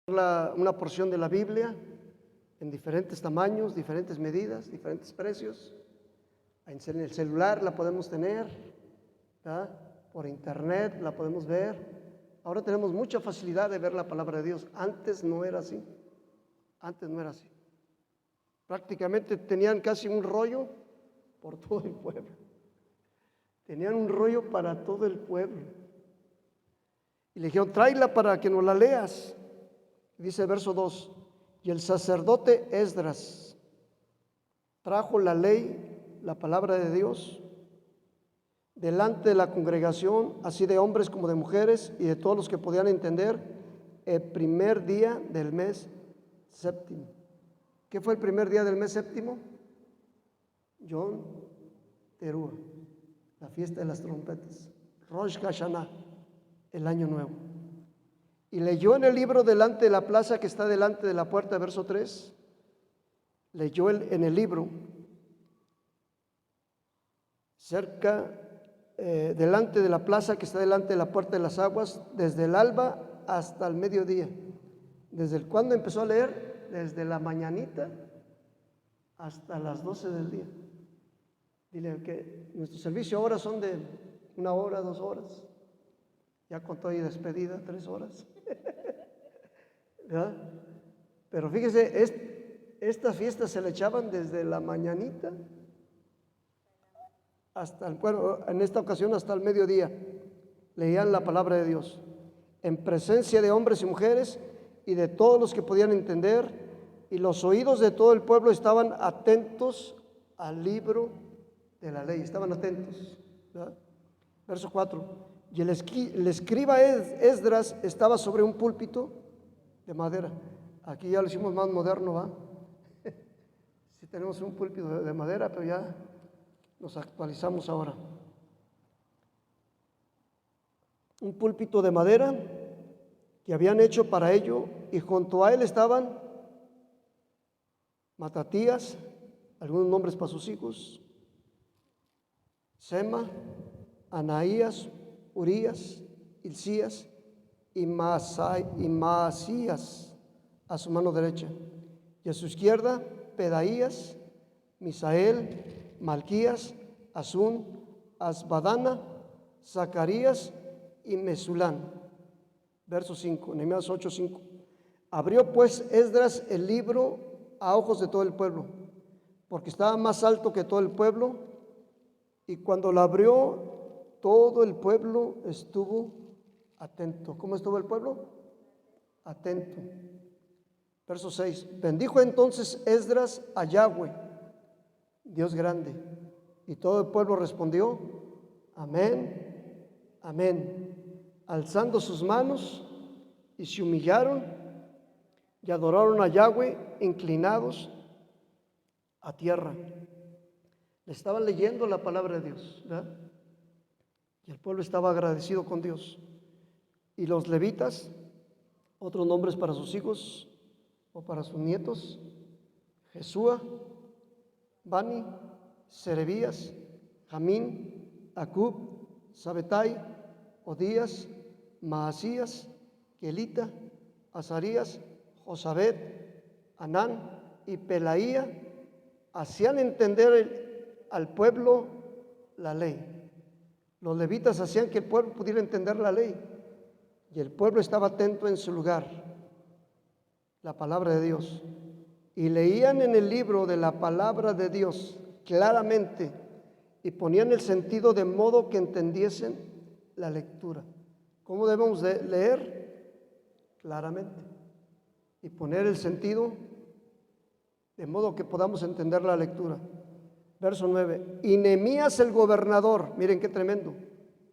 una porción de la Biblia en diferentes tamaños, diferentes medidas, diferentes precios. En el celular la podemos tener, ¿verdad? Por internet la podemos ver. Ahora tenemos mucha facilidad de ver la palabra de Dios. Antes no era así. Antes no era así. Prácticamente tenían casi un rollo por todo el pueblo. Tenían un rollo para todo el pueblo. Y le dijeron, tráela para que nos la leas. Dice el verso 2, y el sacerdote Esdras trajo la ley, la palabra de Dios, delante de la congregación, así de hombres como de mujeres y de todos los que podían entender, el primer día del mes séptimo. ¿Qué fue el primer día del mes séptimo? Yom Teruah, la fiesta de las trompetas, Rosh Hashanah, el año nuevo. Y leyó en el libro delante de la plaza que está delante de la puerta, verso 3, leyó en el libro, delante de la plaza que está delante de la puerta de las aguas, desde el alba hasta el mediodía. ¿Desde cuándo empezó a leer? Desde la mañanita hasta las 12 del día. Dile que nuestro servicio ahora son de 1 hora, 2 horas. Ya con todo y despedida, 3 horas. ¿Verdad? Pero fíjese, estas fiestas se le echaban desde la mañanita hasta en esta ocasión hasta el mediodía. Leían la palabra de Dios en presencia de hombres y mujeres y de todos los que podían entender, y los oídos de todo el pueblo estaban atentos al libro de la ley, estaban atentos, ¿verdad? Verso 4, y el escriba Esdras estaba sobre un púlpito de madera. Aquí ya lo hicimos más moderno, ¿va? Sí tenemos un púlpito de madera, pero ya nos actualizamos ahora. Un púlpito de madera que habían hecho para ello, y junto a él estaban Matatías, algunos nombres para sus hijos, Sema, Anaías, Urías, Hilcías y Maasías a su mano derecha, y a su izquierda Pedaías, Misael, Malquías, Asún, Asbadana, Zacarías y Mesulán. Verso 5, Nehemías 8:5. Abrió pues Esdras el libro a ojos de todo el pueblo, porque estaba más alto que todo el pueblo, y cuando lo abrió, todo el pueblo estuvo atento. ¿Cómo estuvo el pueblo? Atento. Verso 6. Bendijo entonces Esdras a Yahweh, Dios grande, y todo el pueblo respondió, amén, amén, alzando sus manos, y se humillaron y adoraron a Yahweh inclinados a tierra. Le estaban leyendo la palabra de Dios, ¿verdad? Y el pueblo estaba agradecido con Dios. Y los levitas, otros nombres para sus hijos o para sus nietos, Jesúa, Bani, Serebías, Jamín, Acub, Sabetai, Odías, Maasías, Kelita, Azarías, Josabet, Anán y Pelaía hacían entender al pueblo la ley. Los levitas hacían que el pueblo pudiera entender la ley, y el pueblo estaba atento en su lugar, la palabra de Dios, y leían en el libro de la palabra de Dios claramente, y ponían el sentido de modo que entendiesen la lectura. ¿Cómo debemos de leer? Claramente, y poner el sentido de modo que podamos entender la lectura. Verso 9, y Nehemías el gobernador, miren qué tremendo,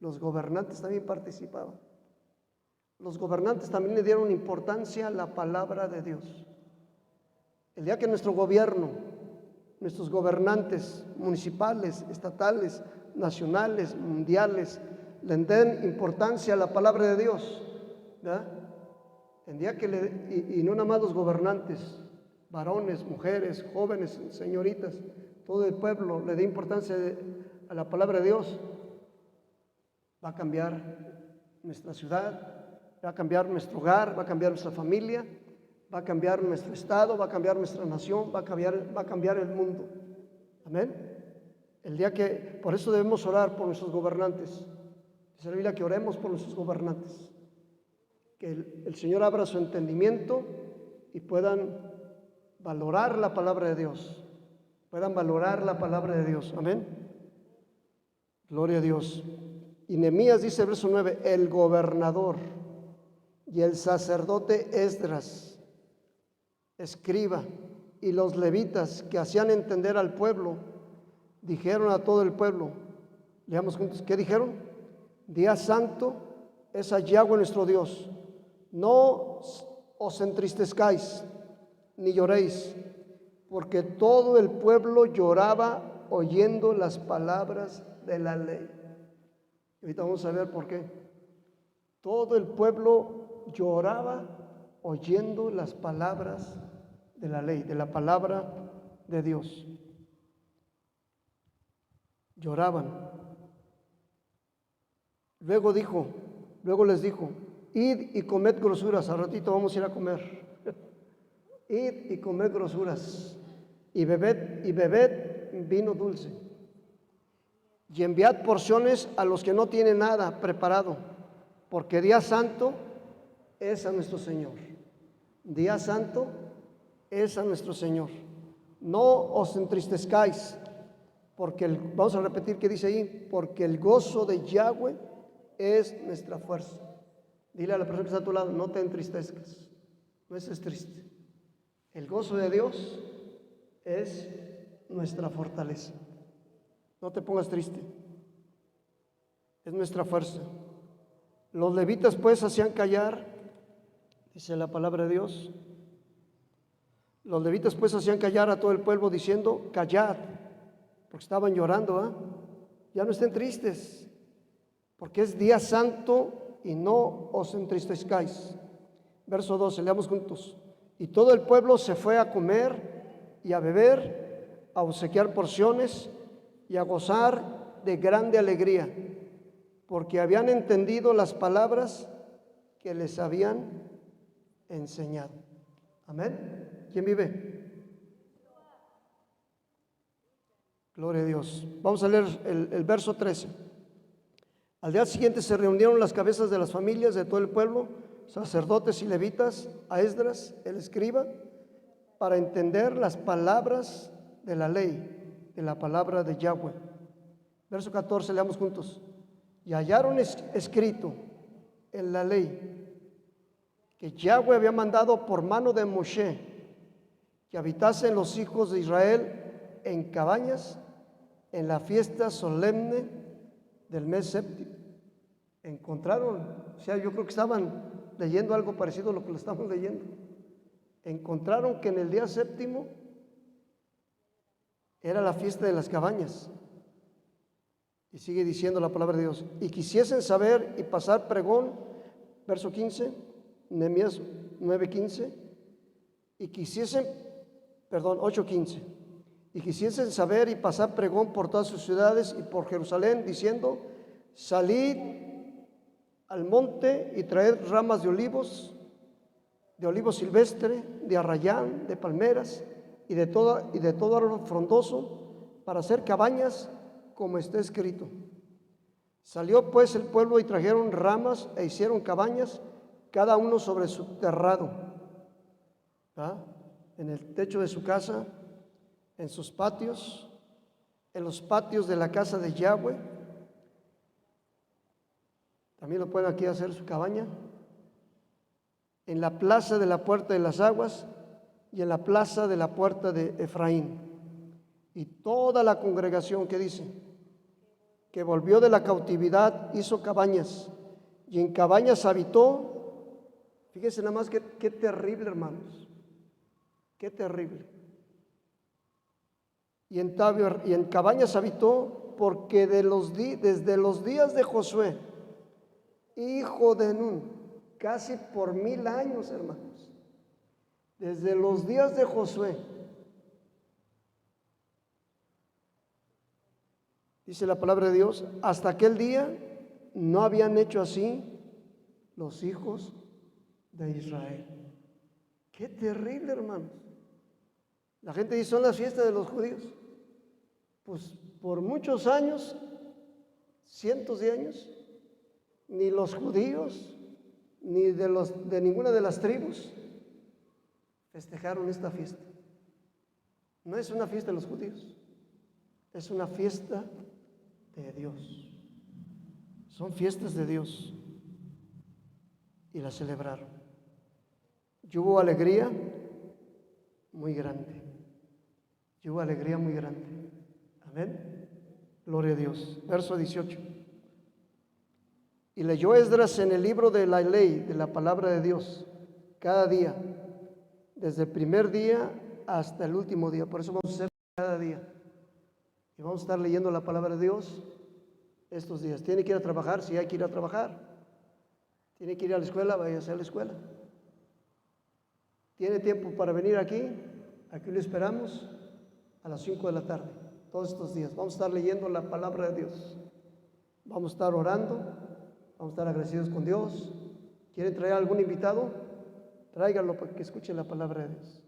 los gobernantes también participaban. Los gobernantes también le dieron importancia a la palabra de Dios. El día que nuestro gobierno, nuestros gobernantes municipales, estatales, nacionales, mundiales, le den importancia a la palabra de Dios, ¿verdad? El día que y no nada más los gobernantes, varones, mujeres, jóvenes, señoritas, todo el pueblo le dé importancia a la palabra de Dios, va a cambiar nuestra ciudad, Va a cambiar nuestro hogar, va a cambiar nuestra familia, va a cambiar nuestro estado, va a cambiar nuestra nación, va a cambiar el mundo. Amén. El día que, por eso debemos orar por nuestros gobernantes. Dice la Biblia que oremos por nuestros gobernantes. Que el Señor abra su entendimiento y puedan valorar la palabra de Dios. Puedan valorar la palabra de Dios. Amén. Gloria a Dios. Y Nehemías dice, verso 9, el gobernador y el sacerdote Esdras, escriba, y los levitas que hacían entender al pueblo, dijeron a todo el pueblo, leamos juntos, ¿qué dijeron? Día santo es a Yahweh nuestro Dios, no os entristezcáis ni lloréis, porque todo el pueblo lloraba oyendo las palabras de la ley. Y ahorita vamos a ver por qué. Todo el pueblo lloraba oyendo las palabras de la ley, de la palabra de Dios. Lloraban. Luego les dijo, id y comed grosuras. Al ratito vamos a ir a comer. Id y comed grosuras y bebed vino dulce. Y enviad porciones a los que no tienen nada preparado, porque día santo es a nuestro Señor. Día santo es a nuestro Señor. No os entristezcáis, porque vamos a repetir que dice ahí, porque el gozo de Yahweh es nuestra fuerza. Dile a la persona que está a tu lado, no te entristezcas, no estés triste. El gozo de Dios es nuestra fortaleza. No te pongas triste, es nuestra fuerza. Los levitas pues hacían callar, dice la palabra de Dios. Los levitas pues hacían callar a todo el pueblo diciendo, callad, porque estaban llorando, ya no estén tristes, porque es día santo y no os entristezcáis. Verso 12, leamos juntos. Y todo el pueblo se fue a comer y a beber, a obsequiar porciones y a gozar de grande alegría, porque habían entendido las palabras que les habían enseñado. Amén. ¿Quién vive? Gloria a Dios. Vamos a leer el verso 13. Al día siguiente se reunieron las cabezas de las familias de todo el pueblo, sacerdotes y levitas, a Esdras, el escriba, para entender las palabras de la ley, de la palabra de Yahweh. Verso 14, leamos juntos. Y hallaron escrito en la ley que Yahweh había mandado por mano de Moshe que habitasen los hijos de Israel en cabañas en la fiesta solemne del mes séptimo. Encontraron, yo creo que estaban leyendo algo parecido a lo que lo estamos leyendo. Encontraron que en el día séptimo era la fiesta de las cabañas. Y sigue diciendo la palabra de Dios. Y quisiesen saber y pasar pregón, verso 15, Nehemías 9:15, y quisiesen, 8:15, y quisiesen saber y pasar pregón por todas sus ciudades y por Jerusalén, diciendo, salid al monte y traed ramas de olivo silvestre, de arrayán, de palmeras y de todo árbol frondoso para hacer cabañas, como está escrito. Salió pues el pueblo y trajeron ramas e hicieron cabañas, cada uno sobre su terrado, en el techo de su casa, en sus patios, en los patios de la casa de Yahweh. También lo pueden aquí hacer su cabaña, en la plaza de la puerta de las aguas y en la plaza de la puerta de Efraín. Y toda la congregación, que dice, que volvió de la cautividad, hizo cabañas, y en cabañas habitó. Fíjense nada más qué terrible, hermanos, qué terrible. Y en cabañas habitó, porque desde los días de Josué, hijo de Nun, casi por 1000 años, hermanos, desde los días de Josué, dice la palabra de Dios, hasta aquel día no habían hecho así los hijos de Israel. Qué terrible, hermanos. La gente dice, son las fiestas de los judíos. Pues por muchos años, cientos de años, ni los judíos, ni de ninguna de las tribus festejaron esta fiesta. No es una fiesta de los judíos, es una fiesta de Dios. Son fiestas de Dios y la celebraron. Y hubo alegría muy grande. Y hubo alegría muy grande. Amén. Gloria a Dios. Verso 18. Y leyó Esdras en el libro de la ley, de la palabra de Dios, cada día, desde el primer día hasta el último día. Por eso vamos a hacer cada día. Y vamos a estar leyendo la palabra de Dios estos días. Tiene que ir a trabajar, si hay que ir a trabajar. Tiene que ir a la escuela, vaya a la escuela. Tiene tiempo para venir aquí lo esperamos a las 5 de la tarde, todos estos días. Vamos a estar leyendo la palabra de Dios. Vamos a estar orando, vamos a estar agradecidos con Dios. ¿Quieren traer algún invitado? Tráiganlo para que escuchen la palabra de Dios.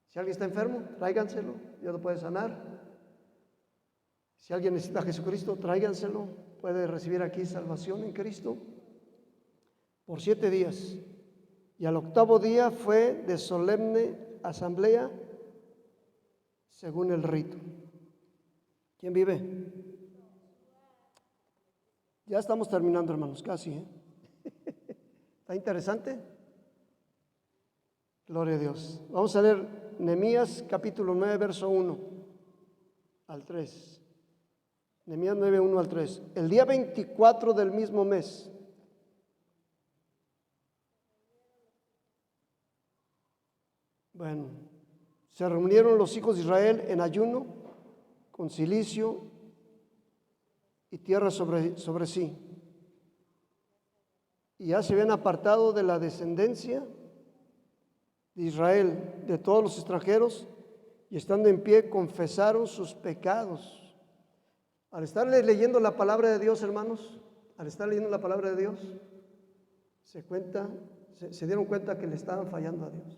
Si alguien está enfermo, tráiganselo, Dios lo puede sanar. Si alguien necesita a Jesucristo, tráiganselo, puede recibir aquí salvación en Cristo por 7 días. Y al 8º día fue de solemne asamblea según el rito. ¿Quién vive? Ya estamos terminando, hermanos, casi, ¿eh? ¿Está interesante? Gloria a Dios. Vamos a leer Nehemías capítulo 9, verso 1 al 3. Nehemías 9, 1 al 3. El día 24 del mismo mes, se reunieron los hijos de Israel en ayuno, con cilicio y tierra sobre sí. Y ya se habían apartado de la descendencia de Israel, de todos los extranjeros, y estando en pie confesaron sus pecados. Al estar leyendo la palabra de Dios, hermanos, al estar leyendo la palabra de Dios, se dieron cuenta que le estaban fallando a Dios.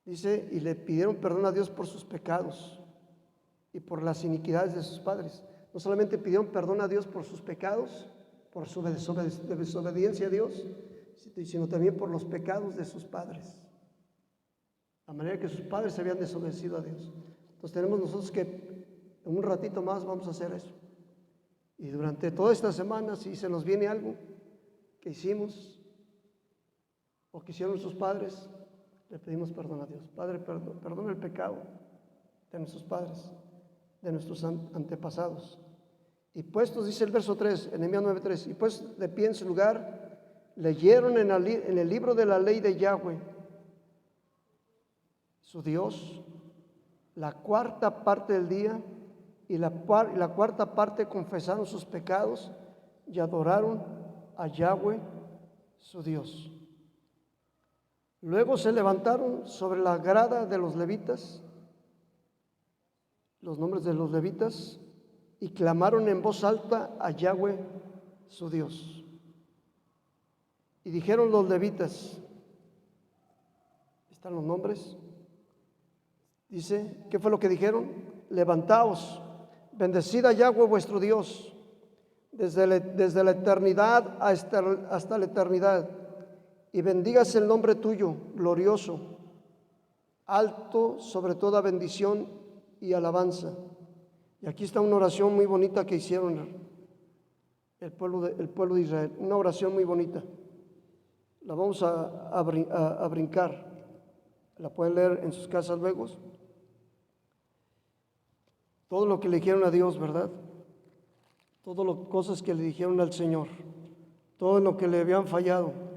Dice, y le pidieron perdón a Dios por sus pecados y por las iniquidades de sus padres. No solamente pidieron perdón a Dios por sus pecados, por su desobediencia a Dios, sino también por los pecados de sus padres. La manera que sus padres se habían desobedecido a Dios. Entonces tenemos nosotros que en un ratito más vamos a hacer eso. Y durante toda esta semana, si se nos viene algo que hicimos o que hicieron sus padres, le pedimos perdón a Dios. Padre, perdona el pecado de nuestros padres, de nuestros antepasados. Y puestos, dice el verso 3, en Nehemías 9:3, y pues de pie en su lugar, leyeron en el libro de la ley de Yahweh, su Dios, la 4ª parte del día, y la 4ª parte confesaron sus pecados y adoraron a Yahweh, su Dios. Luego se levantaron sobre la grada de los levitas, los nombres de los levitas, y clamaron en voz alta a Yahweh, su Dios. Y dijeron los levitas, ¿están los nombres? Dice, ¿qué fue lo que dijeron? Levantaos, bendecid a Yahweh vuestro Dios, desde la eternidad hasta la eternidad. Y bendígase el nombre tuyo, glorioso, alto sobre toda bendición y alabanza. Y aquí está una oración muy bonita que hicieron el pueblo de Israel. Una oración muy bonita. La vamos a brincar. La pueden leer en sus casas luego. Todo lo que le dijeron a Dios, ¿verdad? Todas las cosas que le dijeron al Señor. Todo lo que le habían fallado.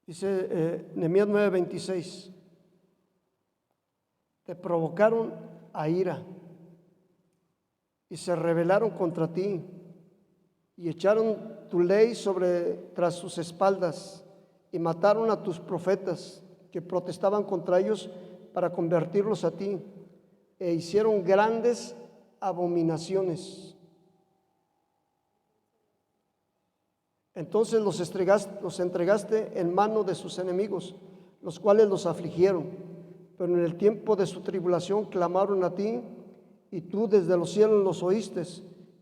Dice Nehemías 9:26, te provocaron a ira y se rebelaron contra ti y echaron tu ley tras sus espaldas y mataron a tus profetas que protestaban contra ellos para convertirlos a ti, e hicieron grandes abominaciones. Entonces los entregaste en mano de sus enemigos, los cuales los afligieron. Pero en el tiempo de su tribulación clamaron a ti, y tú desde los cielos los oíste,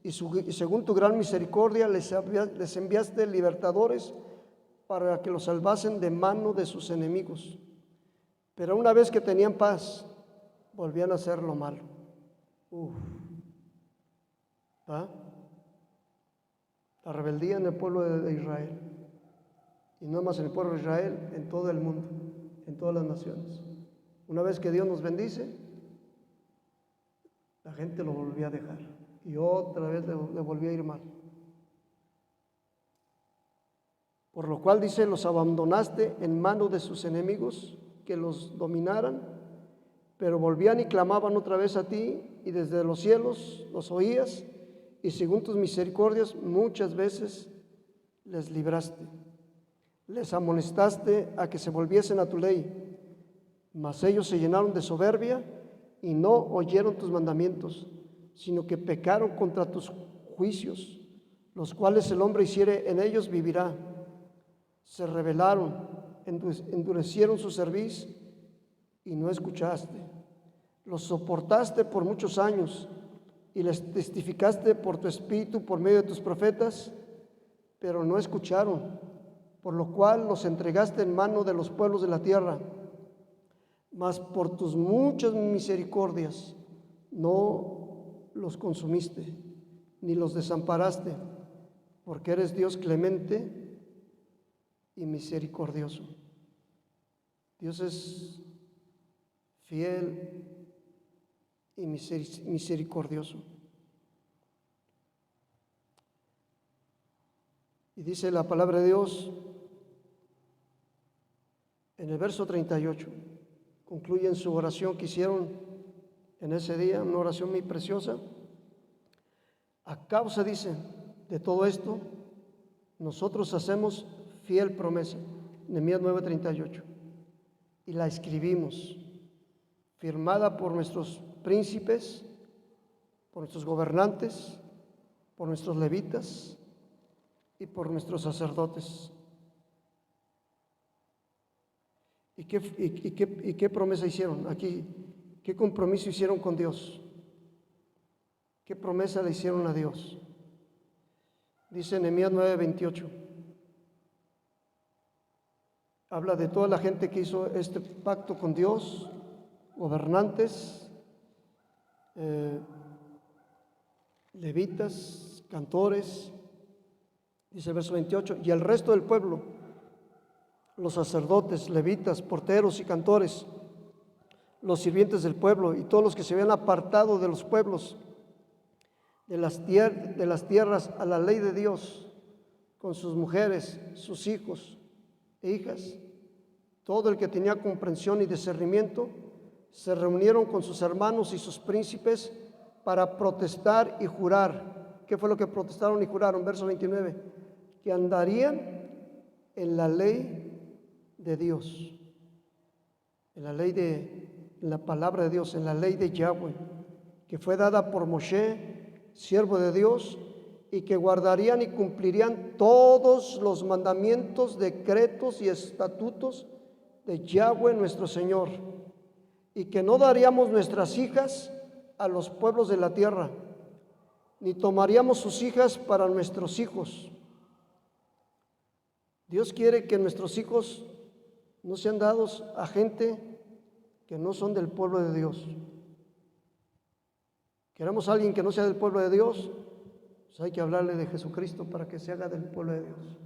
y según tu gran misericordia les enviaste libertadores para que los salvasen de mano de sus enemigos. Pero una vez que tenían paz, volvían a hacer lo malo. ¿Ah? La rebeldía en el pueblo de Israel, y no más en el pueblo de Israel, en todo el mundo, en todas las naciones. Una vez que Dios nos bendice, la gente lo volvía a dejar y otra vez le volvía a ir mal. Por lo cual dice, los abandonaste en mano de sus enemigos que los dominaran, pero volvían y clamaban otra vez a ti, y desde los cielos los oías, y según tus misericordias muchas veces les libraste. Les amonestaste a que se volviesen a tu ley, mas ellos se llenaron de soberbia y no oyeron tus mandamientos, sino que pecaron contra tus juicios, los cuales el hombre hiciere en ellos vivirá. Se rebelaron, endurecieron su cerviz y no escuchaste. Los soportaste por muchos años y les testificaste por tu espíritu, por medio de tus profetas, pero no escucharon, por lo cual los entregaste en mano de los pueblos de la tierra. Mas por tus muchas misericordias no los consumiste, ni los desamparaste, porque eres Dios clemente y misericordioso. Dios es fiel y misericordioso. Y dice la palabra de Dios en el verso 38, concluyen su oración que hicieron en ese día, una oración muy preciosa. A causa, dice, de todo esto, nosotros hacemos fiel promesa, Nehemías 9:38, y la escribimos, firmada por nuestros príncipes, por nuestros gobernantes, por nuestros levitas y por nuestros sacerdotes. ¿Y qué promesa hicieron aquí? ¿Qué compromiso hicieron con Dios? ¿Qué promesa le hicieron a Dios? Dice Nehemías 9:28. Habla de toda la gente que hizo este pacto con Dios, gobernantes, levitas, cantores. Dice el verso 28, y el resto del pueblo, los sacerdotes, levitas, porteros y cantores, los sirvientes del pueblo y todos los que se habían apartado de los pueblos, de las tierras a la ley de Dios, con sus mujeres, sus hijos e hijas, todo el que tenía comprensión y discernimiento, se reunieron con sus hermanos y sus príncipes para protestar y jurar. ¿Qué fue lo que protestaron y juraron? Verso 29, que andarían en la ley de Dios, en la palabra de Dios, en la ley de Yahweh, que fue dada por Moshe, siervo de Dios, y que guardarían y cumplirían todos los mandamientos, decretos y estatutos de Yahweh nuestro Señor, y que no daríamos nuestras hijas a los pueblos de la tierra, ni tomaríamos sus hijas para nuestros hijos. Dios quiere que nuestros hijos no sean dados a gente que no son del pueblo de Dios. Queremos a alguien que no sea del pueblo de Dios, pues hay que hablarle de Jesucristo para que se haga del pueblo de Dios.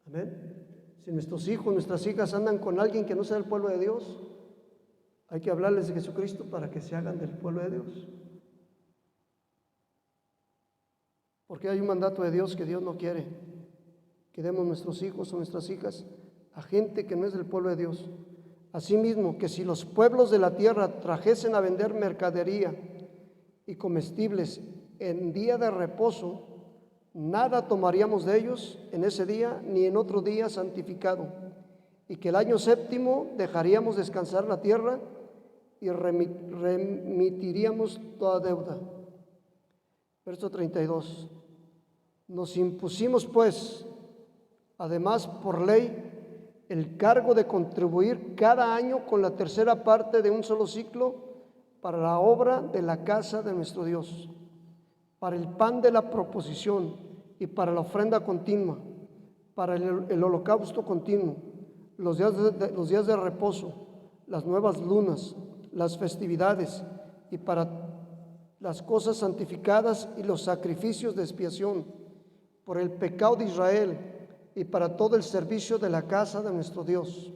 Amén. Si nuestros hijos, nuestras hijas andan con alguien que no sea del pueblo de Dios, hay que hablarles de Jesucristo para que se hagan del pueblo de Dios. Porque hay un mandato de Dios que Dios no quiere que demos nuestros hijos o nuestras hijas a gente que no es del pueblo de Dios. Asimismo, que si los pueblos de la tierra trajesen a vender mercadería y comestibles en día de reposo, nada tomaríamos de ellos en ese día ni en otro día santificado, y que el año séptimo dejaríamos descansar la tierra y remitiríamos toda deuda. Verso 32. Nos impusimos pues, además por ley, el cargo de contribuir cada año con la tercera parte de un solo ciclo para la obra de la casa de nuestro Dios, para el pan de la proposición y para la ofrenda continua, para el holocausto continuo, los días de reposo, las nuevas lunas, las festividades y para las cosas santificadas y los sacrificios de expiación, por el pecado de Israel y para todo el servicio de la casa de nuestro Dios.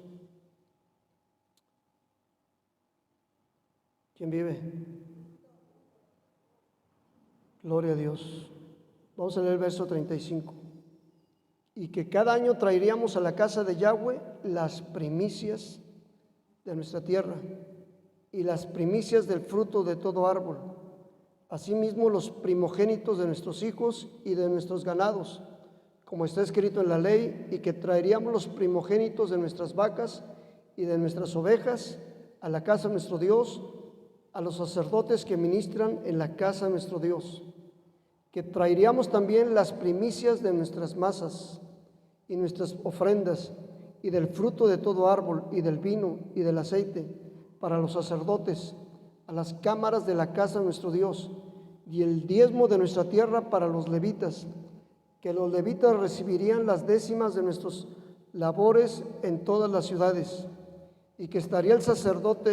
¿Quién vive? Gloria a Dios. Vamos a leer el verso 35. Y que cada año traeríamos a la casa de Yahweh las primicias de nuestra tierra y las primicias del fruto de todo árbol, asimismo los primogénitos de nuestros hijos y de nuestros ganados, como está escrito en la ley, y que traeríamos los primogénitos de nuestras vacas y de nuestras ovejas a la casa de nuestro Dios, a los sacerdotes que ministran en la casa de nuestro Dios, que traeríamos también las primicias de nuestras masas y nuestras ofrendas, y del fruto de todo árbol, y del vino, y del aceite, para los sacerdotes, a las cámaras de la casa de nuestro Dios, y el diezmo de nuestra tierra para los levitas, que los levitas recibirían las décimas de nuestros labores en todas las ciudades, y que estaría el sacerdote